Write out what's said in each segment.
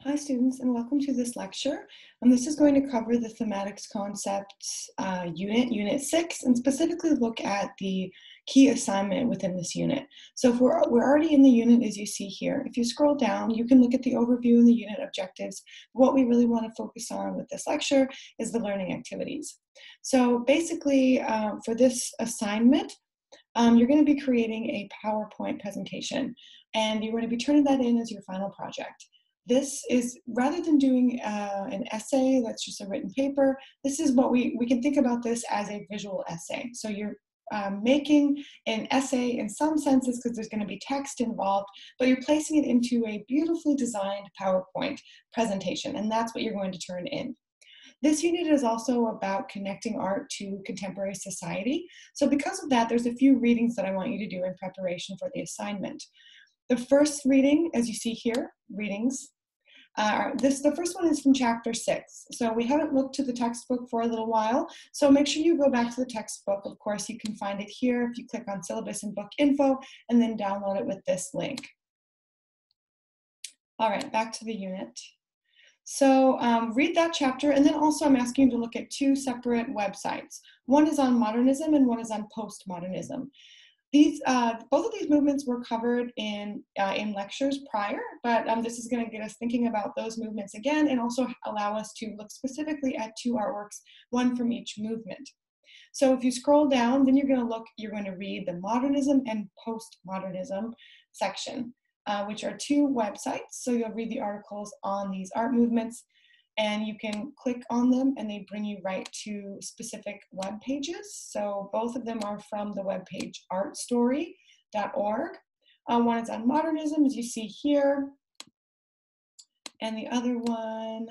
Hi students, and welcome to this lecture. This is going to cover the Thematic Concepts unit 6, and specifically look at the key assignment within this unit. So if we're already in the unit, as you see here. If you scroll down, you can look at the overview and the unit objectives. What we really want to focus on with this lecture is the learning activities. So basically, for this assignment, you're going to be creating a PowerPoint presentation, and you're going to be turning that in as your final project. This is, rather than doing an essay that's just a written paper, this is what we can think about this as a visual essay. So you're making an essay in some senses because there's going to be text involved, but you're placing it into a beautifully designed PowerPoint presentation, and that's what you're going to turn in. This unit is also about connecting art to contemporary society. So because of that, there's a few readings that I want you to do in preparation for the assignment. The first reading, as you see here, readings, the first one is from chapter 6. So we haven't looked to the textbook for a little while, so make sure you go back to the textbook. Of course, you can find it here if you click on syllabus and book info, and then download it with this link. All right, back to the unit. So read that chapter, and then also I'm asking you to look at two separate websites. One is on modernism and one is on postmodernism. Both of these movements were covered in lectures prior, but this is going to get us thinking about those movements again and also allow us to look specifically at two artworks, one from each movement. So if you scroll down, then you're going to read the modernism and postmodernism section, which are two websites. So you'll read the articles on these art movements, and you can click on them and they bring you right to specific web pages. So both of them are from the webpage artstory.org. One is on modernism, as you see here, and the other one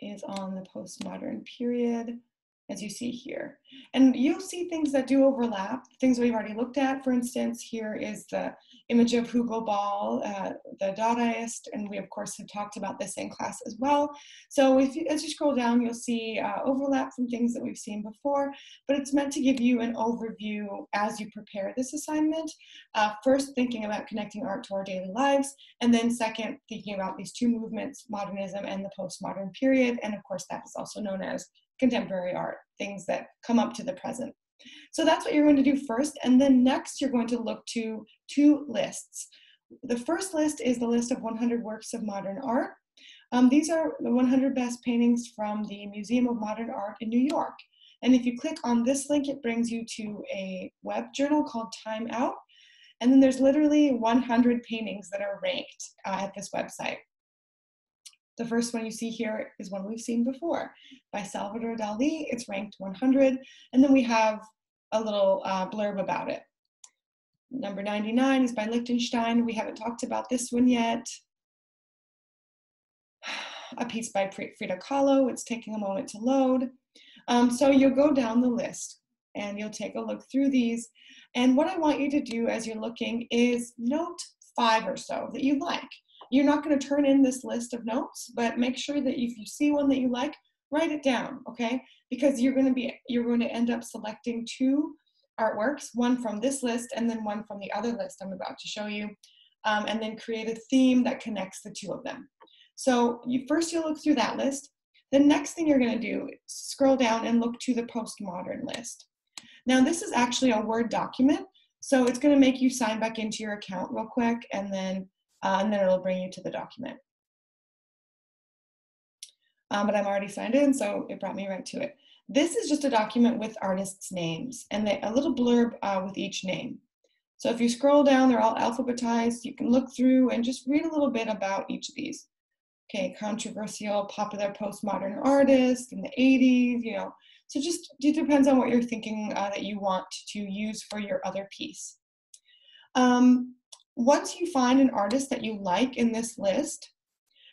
is on the postmodern period, as you see here. And you'll see things that do overlap, things we've already looked at. For instance, here is the image of Hugo Ball, the Dadaist, and we of course have talked about this in class as well. So as you scroll down, you'll see overlap from things that we've seen before, but it's meant to give you an overview as you prepare this assignment. First, thinking about connecting art to our daily lives, and then second, thinking about these two movements, modernism and the postmodern period, and of course that is also known as contemporary art, things that come up to the present. So that's what you're going to do first, and then next you're going to look to two lists. The first list is the list of 100 works of modern art. These are the 100 best paintings from the Museum of Modern Art in New York. And if you click on this link, it brings you to a web journal called Time Out. And then there's literally 100 paintings that are ranked at this website. The first one you see here is one we've seen before by Salvador Dali. It's ranked 100. And then we have a little blurb about it. Number 99 is by Lichtenstein. We haven't talked about this one yet. A piece by Frida Kahlo. It's taking a moment to load. So you'll go down the list and you'll take a look through these. And what I want you to do as you're looking is note 5 or so that you like. You're not going to turn in this list of notes, but make sure that if you see one that you like, write it down, okay? Because you're going to end up selecting two artworks, one from this list and then one from the other list I'm about to show you, and then create a theme that connects the two of them. So first you'll look through that list. The next thing you're going to do is scroll down and look to the postmodern list. Now this is actually a Word document, so it's going to make you sign back into your account real quick, and then it'll bring you to the document. But I'm already signed in, so it brought me right to it. This is just a document with artists' names and a little blurb with each name. So if you scroll down, they're all alphabetized. You can look through and just read a little bit about each of these. Okay, controversial, popular postmodern artist in the 80s, you know. So just, it depends on what you're thinking that you want to use for your other piece. Once you find an artist that you like in this list,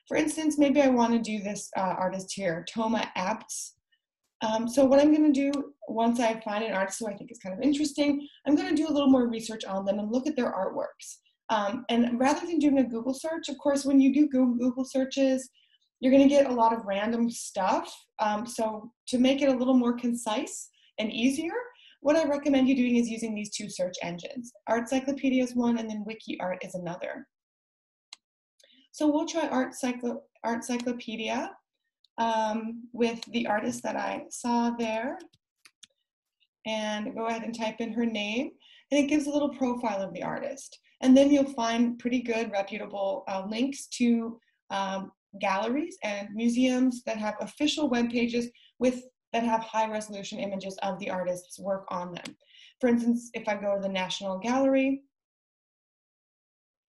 for instance, maybe I want to do this artist here, Toma Abts. So what I'm going to do once I find an artist who I think is kind of interesting, I'm going to do a little more research on them and look at their artworks. And rather than doing a Google search, of course, when you do Google searches, you're going to get a lot of random stuff. So to make it a little more concise and easier, what I recommend you doing is using these two search engines. Artcyclopedia is one, and then WikiArt is another. So we'll try Art Cyclopedia with the artist that I saw there. And go ahead and type in her name. And it gives a little profile of the artist. And then you'll find pretty good, reputable links to galleries and museums that have official web pages that have high resolution images of the artist's work on them. For instance, if I go to the National Gallery,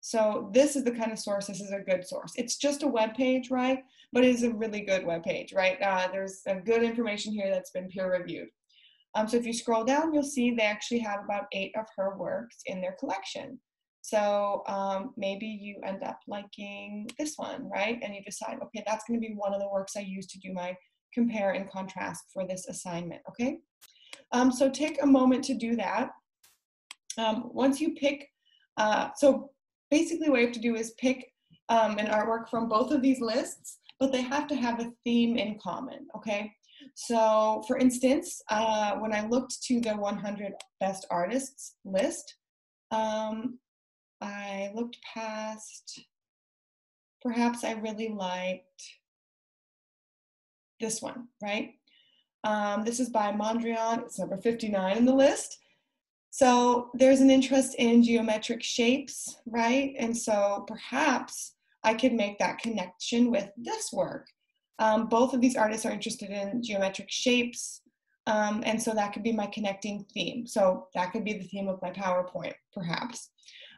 so this is the kind of source, this is a good source. It's just a web page, right? But it is a really good web page, right? There's good information here that's been peer reviewed. So if you scroll down, you'll see they actually have about 8 of her works in their collection. So maybe you end up liking this one, right? And you decide, okay, that's going to be one of the works I use to do my compare and contrast for this assignment, okay? So take a moment to do that. Once you pick, so basically what you have to do is pick an artwork from both of these lists, but they have to have a theme in common, okay? So for instance, when I looked to the 100 best artists list, I looked past, perhaps I really liked this one, right? This is by Mondrian, it's number 59 in the list. So there's an interest in geometric shapes, right? And so perhaps I could make that connection with this work. Both of these artists are interested in geometric shapes, and so that could be my connecting theme. So that could be the theme of my PowerPoint, perhaps.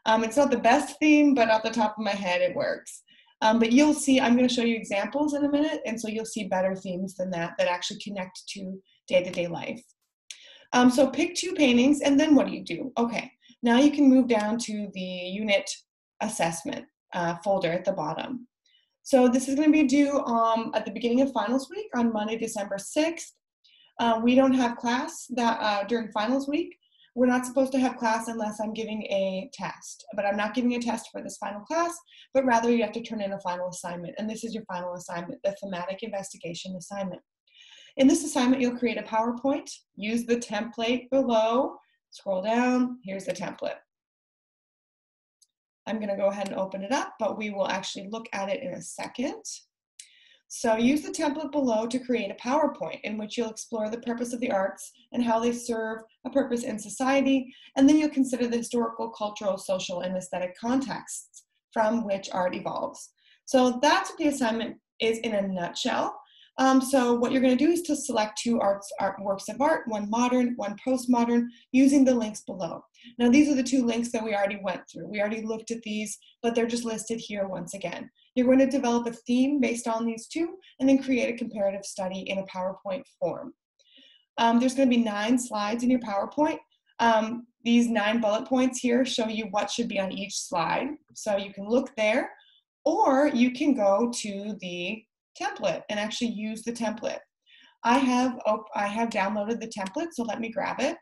It's not the best theme, but off the top of my head, it works. But you'll see, I'm going to show you examples in a minute, and so you'll see better themes than that actually connect to day-to-day life. So pick 2 paintings, and then what do you do? Okay, now you can move down to the unit assessment folder at the bottom. So this is going to be due at the beginning of finals week on Monday, December 6th. We don't have class during finals week. We're not supposed to have class unless I'm giving a test, but I'm not giving a test for this final class, but rather you have to turn in a final assignment, and this is your final assignment, the Thematic Investigation Assignment. In this assignment, you'll create a PowerPoint, use the template below, scroll down, here's the template. I'm going to go ahead and open it up, but we will actually look at it in a second. So use the template below to create a PowerPoint in which you'll explore the purpose of the arts and how they serve a purpose in society, and then you'll consider the historical, cultural, social, and aesthetic contexts from which art evolves. So that's what the assignment is in a nutshell. So what you're going to do is to select 2 works of art, one modern, one postmodern, using the links below. Now these are the 2 links that we already went through. We already looked at these, but they're just listed here once again. You're going to develop a theme based on these 2, and then create a comparative study in a PowerPoint form. There's going to be 9 slides in your PowerPoint. These 9 bullet points here show you what should be on each slide. So you can look there, or you can go to the template and actually use the template. I have downloaded the template, so let me grab it.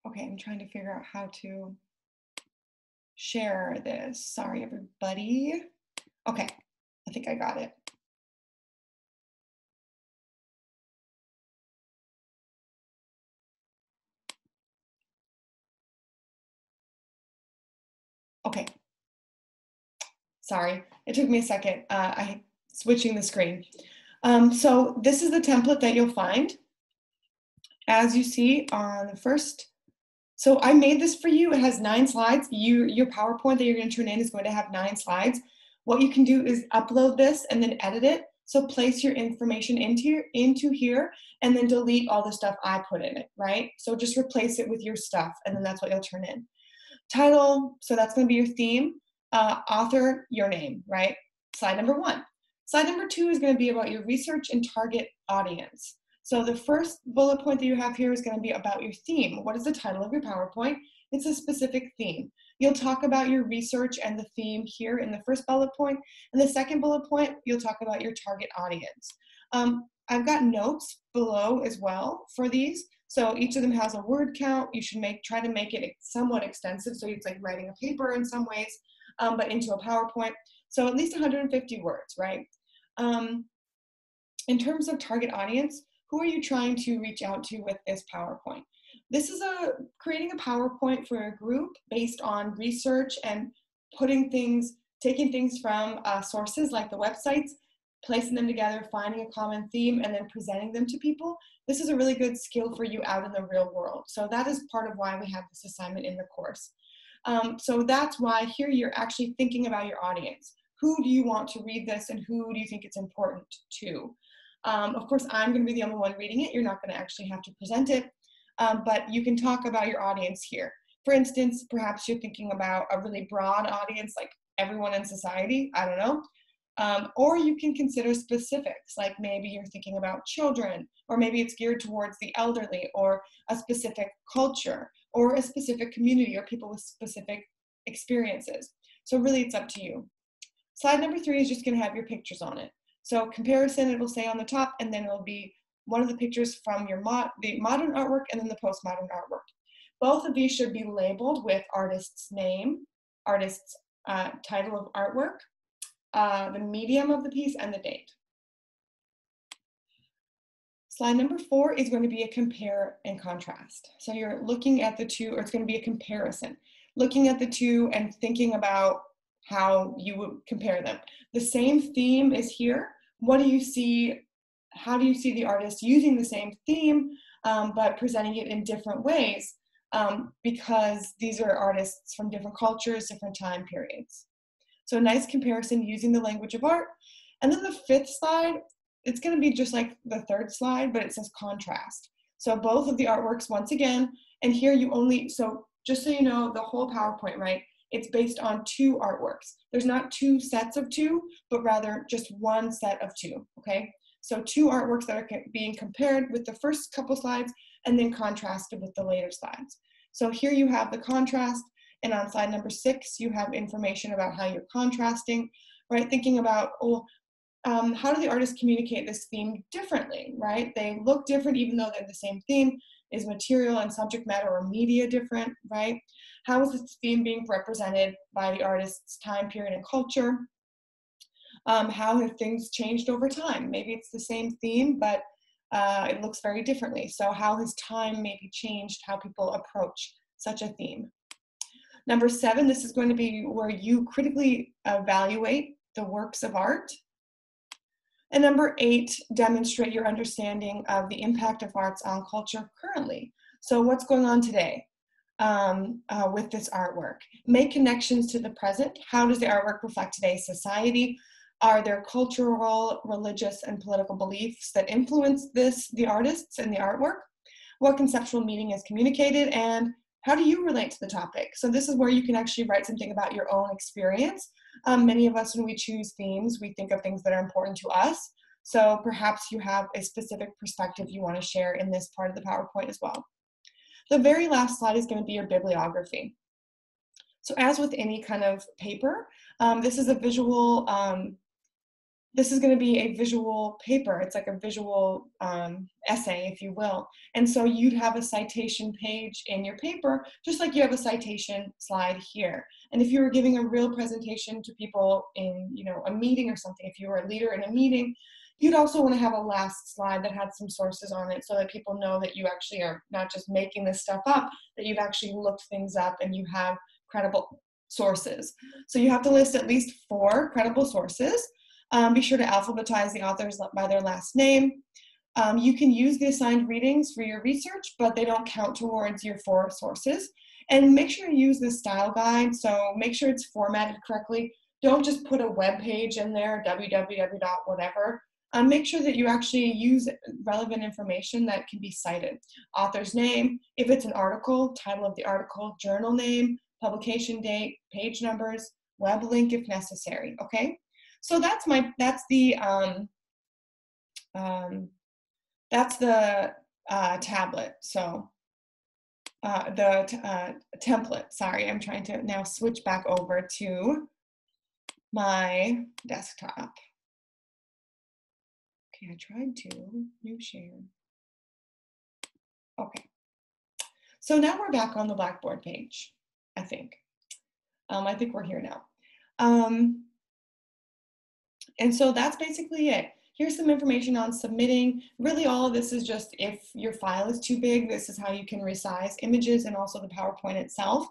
Okay, I'm trying to figure out how to share this. Sorry, everybody. Okay, I think I got it. Okay. Sorry, it took me a second. I switching the screen. So this is the template that you'll find. As you see on the first, so I made this for you. It has 9 slides. Your PowerPoint that you're going to turn in is going to have 9 slides. What you can do is upload this and then edit it. So place your information into here and then delete all the stuff I put in it, right? So just replace it with your stuff, and then that's what you'll turn in. Title, so that's going to be your theme. Author, your name, right? Slide number 1. Slide number 2 is going to be about your research and target audience. So the first bullet point that you have here is going to be about your theme. What is the title of your PowerPoint? It's a specific theme. You'll talk about your research and the theme here in the first bullet point, and the second bullet point, you'll talk about your target audience. I've got notes below as well for these. So each of them has a word count. You should try to make it somewhat extensive, so it's like writing a paper in some ways, but into a PowerPoint. So at least 150 words, right? In terms of target audience, Who are you trying to reach out to with this PowerPoint? This is creating a PowerPoint for a group based on research and taking things from sources like the websites, placing them together, finding a common theme, and then presenting them to people. This is a really good skill for you out in the real world. So that is part of why we have this assignment in the course. So that's why here you're actually thinking about your audience. Who do you want to read this, and who do you think it's important to? Of course, I'm going to be the only one reading it. You're not going to actually have to present it, but you can talk about your audience here. For instance, perhaps you're thinking about a really broad audience, like everyone in society, I don't know. Or you can consider specifics, like maybe you're thinking about children, or maybe it's geared towards the elderly, or a specific culture, or a specific community, or people with specific experiences. So really it's up to you. Slide number 3 is just going to have your pictures on it. So comparison, it will say on the top, and then it'll be one of the pictures from the modern artwork and then the postmodern artwork. Both of these should be labeled with artist's name, artist's title of artwork, the medium of the piece, and the date. Slide number 4 is going to be a compare and contrast. So you're looking at the two, or it's going to be a comparison, looking at the two and thinking about how you would compare them. The same theme is here. What do you see? How do you see the artist using the same theme, but presenting it in different ways? Because these are artists from different cultures, different time periods. So a nice comparison using the language of art. And then the 5th slide, it's going to be just like the 3rd slide, but it says contrast. So both of the artworks once again, and here so just so you know, the whole PowerPoint, right? It's based on 2 artworks. There's not 2 sets of 2, but rather just 1 set of 2, okay? So 2 artworks that are being compared with the first couple slides and then contrasted with the later slides. So here you have the contrast, and on slide number 6, you have information about how you're contrasting, right? Thinking about, how do the artists communicate this theme differently, right? They look different even though they're the same theme. Is material and subject matter or media different, right? How is this theme being represented by the artist's time period and culture? How have things changed over time? Maybe it's the same theme, but it looks very differently. So how has time maybe changed how people approach such a theme? Number 7, this is going to be where you critically evaluate the works of art. And number 8, demonstrate your understanding of the impact of arts on culture currently. So what's going on today with this artwork? Make connections to the present. How does the artwork reflect today's society? Are there cultural, religious, and political beliefs that influence the artists and the artwork? What conceptual meaning is communicated, and how do you relate to the topic? So this is where you can actually write something about your own experience. Many of us, when we choose themes, we think of things that are important to us. So perhaps you have a specific perspective you want to share in this part of the PowerPoint as well. The very last slide is going to be your bibliography. So as with any kind of paper, this is a visual, this is going to be a visual paper. It's like a visual essay, if you will. And so you'd have a citation page in your paper, just like you have a citation slide here. And if you were giving a real presentation to people in, a meeting or something, if you were a leader in a meeting, you'd also want to have a last slide that had some sources on it so that people know that you actually are not just making this stuff up, that you've actually looked things up and you have credible sources. So you have to list at least 4 credible sources. Be sure to alphabetize the authors by their last name. You can use the assigned readings for your research, but they don't count towards your 4 sources. And make sure you use the style guide, so make sure it's formatted correctly. Don't just put a web page in there, www.whatever. Make sure that you actually use relevant information that can be cited. Author's name, if it's an article, title of the article, journal name, publication date, page numbers, web link if necessary, okay? So that's the tablet. So template. Sorry, I'm trying to now switch back over to my desktop. Okay, I tried to new share. Okay. So now we're back on the Blackboard page, I think. I think we're here now. And so that's basically it. Here's some information on submitting. Really all of this is just if your file is too big, this is how you can resize images and also the PowerPoint itself.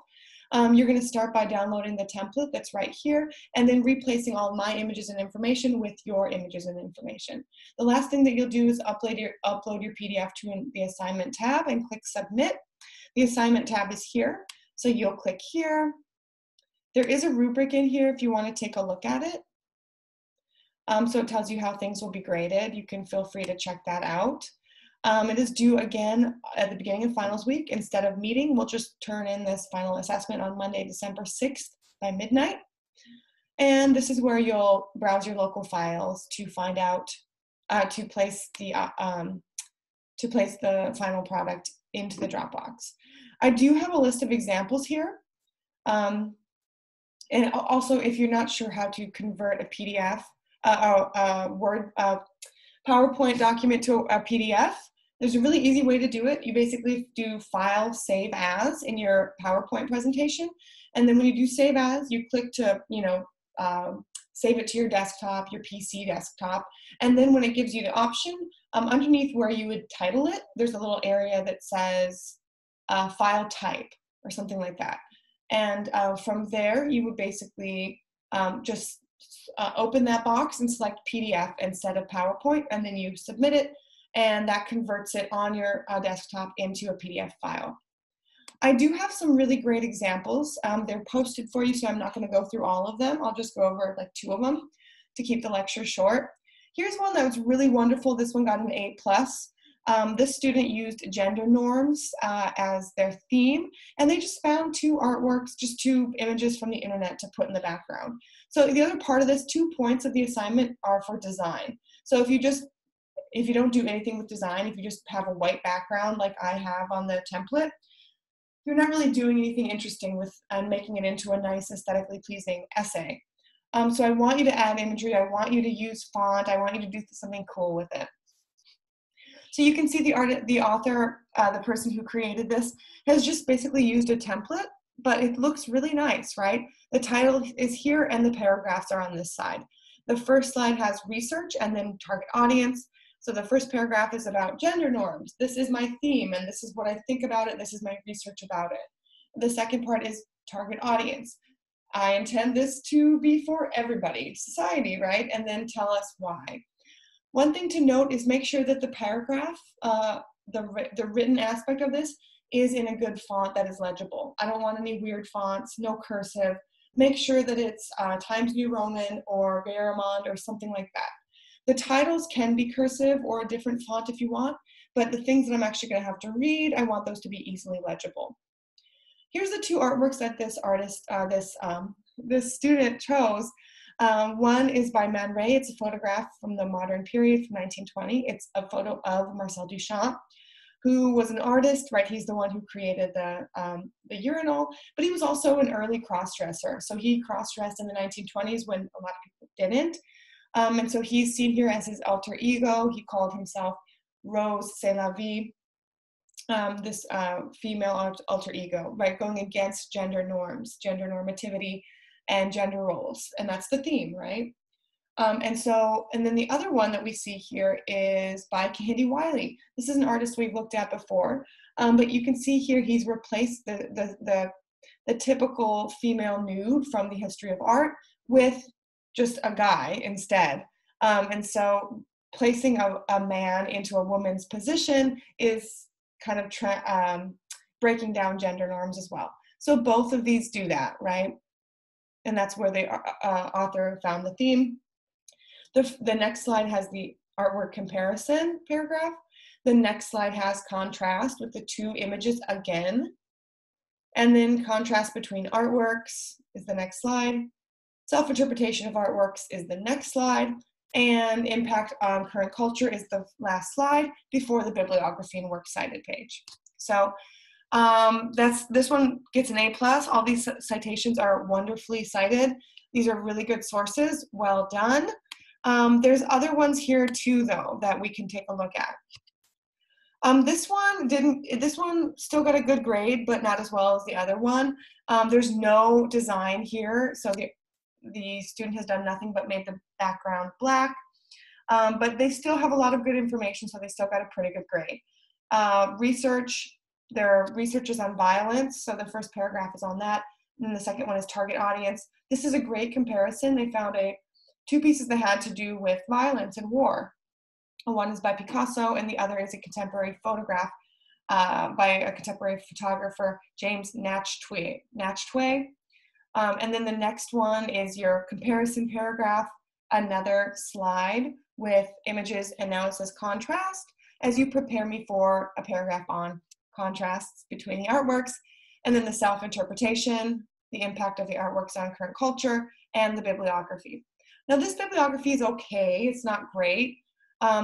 You're going to start by downloading the template that's right here and then replacing all my images and information with your images and information. The last thing that you'll do is upload your PDF to the assignment tab and click submit. The assignment tab is here, so you'll click here. There is a rubric in here if you want to take a look at it. So it tells you how things will be graded. You can feel free to check that out. It is due again at the beginning of finals week. Instead of meeting, we'll just turn in this final assessment on Monday, December 6th by midnight. And this is where you'll browse your local files to find out, to place the final product into the Dropbox. I do have a list of examples here. And also, if you're not sure how to convert a PDF, PowerPoint document to a PDF, there's a really easy way to do it. You basically do File, Save As in your PowerPoint presentation. And then when you do Save As, you click to, save it to your desktop, your PC desktop. And then when it gives you the option, underneath where you would title it, there's a little area that says File Type or something like that. And from there, you would basically just open that box and select PDF instead of PowerPoint, and then you submit it, and that converts it on your desktop into a PDF file. I do have some really great examples. They're posted for you, so I'm not going to go through all of them. I'll just go over like 2 of them to keep the lecture short. Here's one that was really wonderful. This one got an A+. This student used gender norms as their theme, and they just found 2 artworks, just 2 images from the internet to put in the background. So the other part of this, 2 points of the assignment are for design. So if you don't do anything with design, if you just have a white background like I have on the template, you're not really doing anything interesting with making it into a nice aesthetically pleasing essay. So I want you to add imagery, I want you to use font, I want you to do something cool with it. So you can see the author, the person who created this, has just basically used a template, but it looks really nice, right? The title is here and the paragraphs are on this side. The first slide has research and then target audience. So the first paragraph is about gender norms. This is my theme and this is what I think about it. This is my research about it. The second part is target audience. I intend this to be for everybody, society, right? And then tell us why. One thing to note is make sure that the paragraph, the written aspect of this is in a good font that is legible. I don't want any weird fonts, no cursive. Make sure that it's Times New Roman or Garamond or something like that. The titles can be cursive or a different font if you want, but the things that I'm actually going to have to read, I want those to be easily legible. Here's the 2 artworks that this artist, this student chose. One is by Man Ray. It's a photograph from the modern period from 1920. It's a photo of Marcel Duchamp, who was an artist, right? He's the one who created the urinal, but he was also an early cross-dresser. So he cross-dressed in the 1920s when a lot of people didn't. And so he's seen here as his alter ego. He called himself Rose C'est la vie, this female alter ego, right? Going against gender norms, gender normativity, and gender roles. And that's the theme, right? And then the other one that we see here is by Kehinde Wiley. This is an artist we've looked at before, but you can see here he's replaced the typical female nude from the history of art with just a guy instead. And so placing a man into a woman's position is kind of breaking down gender norms as well. So both of these do that, right? And that's where the author found the theme. The next slide has the artwork comparison paragraph. The next slide has contrast with the 2 images again. And then contrast between artworks is the next slide. Self-interpretation of artworks is the next slide. And impact on current culture is the last slide before the bibliography and works cited page. So this one gets an A+. All these citations are wonderfully cited. These are really good sources. Well done. There's other ones here too, though, that we can take a look at. This one still got a good grade, but not as well as the other one. There's no design here, so the student has done nothing but made the background black. but they still have a lot of good information, so they still got a pretty good grade. Their research is on violence, so the first paragraph is on that, and the second one is target audience. This is a great comparison. They found two pieces that had to do with violence and war. One is by Picasso, and the other is a contemporary photograph by a contemporary photographer, James Natchtwey. And then the next one is your comparison paragraph, another slide with images announced as contrast, as you prepare me for a paragraph on contrasts between the artworks, and then the self-interpretation, the impact of the artworks on current culture, and the bibliography. Now this bibliography is okay, it's not great.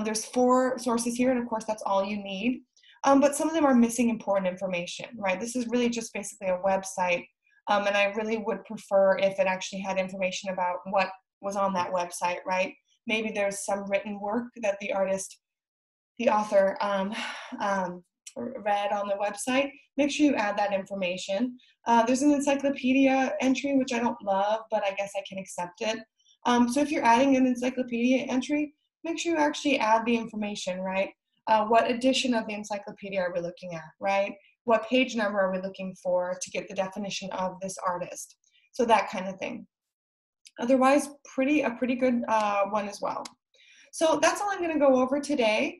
There's 4 sources here, and of course that's all you need. But some of them are missing important information, right? This is really just basically a website, and I really would prefer if it actually had information about what was on that website, right? Maybe there's some written work that the author read on the website. Make sure you add that information. There's an encyclopedia entry, which I don't love, but I guess I can accept it. So if you're adding an encyclopedia entry, make sure you actually add the information, right? What edition of the encyclopedia are we looking at, right? What page number are we looking for to get the definition of this artist? So that kind of thing. Otherwise, a pretty good one as well. So that's all I'm going to go over today.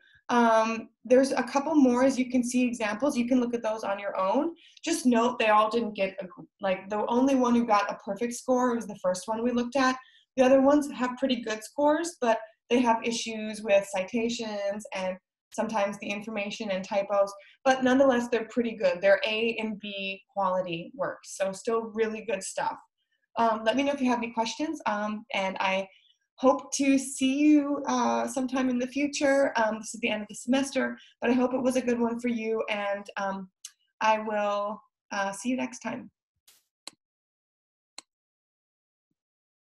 There's a couple more, as you can see, examples. You can look at those on your own. Just note they all didn't get, the only one who got a perfect score was the first one we looked at. The other ones have pretty good scores, but they have issues with citations and sometimes the information and typos, but nonetheless, they're pretty good. They're A and B quality works, so still really good stuff. Let me know if you have any questions, and I hope to see you sometime in the future. This is the end of the semester, but I hope it was a good one for you, and I will see you next time.